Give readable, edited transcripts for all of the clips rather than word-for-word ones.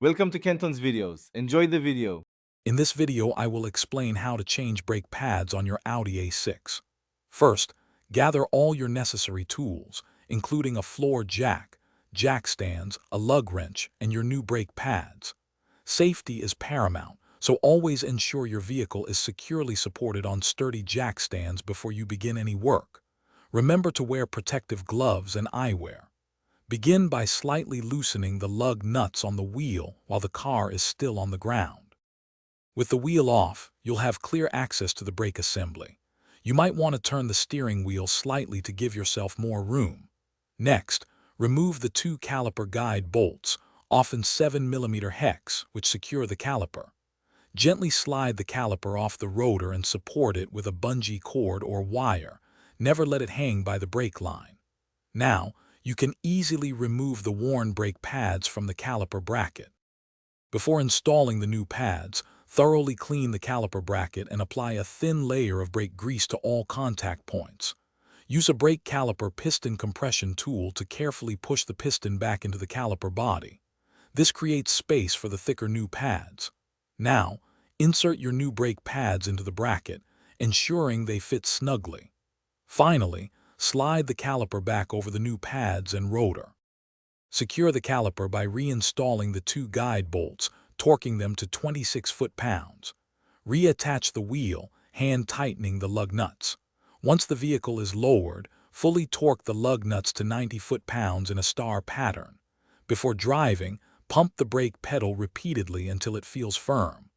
Welcome to Kenton's videos. Enjoy the video. In this video, I will explain how to change brake pads on your Audi A6. First, gather all your necessary tools, including a floor jack, jack stands, a lug wrench, and your new brake pads. Safety is paramount, so always ensure your vehicle is securely supported on sturdy jack stands before you begin any work. Remember to wear protective gloves and eyewear. Begin by slightly loosening the lug nuts on the wheel while the car is still on the ground. With the wheel off, you'll have clear access to the brake assembly. You might want to turn the steering wheel slightly to give yourself more room. Next, remove the two caliper guide bolts, often 7mm hex, which secure the caliper. Gently slide the caliper off the rotor and support it with a bungee cord or wire. Never let it hang by the brake line. Now, you can easily remove the worn brake pads from the caliper bracket. Before installing the new pads, thoroughly clean the caliper bracket and apply a thin layer of brake grease to all contact points. Use a brake caliper piston compression tool to carefully push the piston back into the caliper body. This creates space for the thicker new pads. Now, insert your new brake pads into the bracket, ensuring they fit snugly. Finally, slide the caliper back over the new pads and rotor. Secure the caliper by reinstalling the two guide bolts, torquing them to 26 foot-pounds. Reattach the wheel, hand tightening the lug nuts. Once the vehicle is lowered, fully torque the lug nuts to 90 foot-pounds in a star pattern. Before driving, pump the brake pedal repeatedly until it feels firm.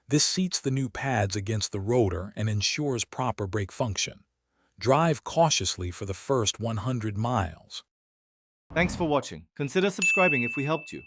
This seats the new pads against the rotor and ensures proper brake function. Drive cautiously for the first 100 miles. Thanks for watching. Consider subscribing if we helped you.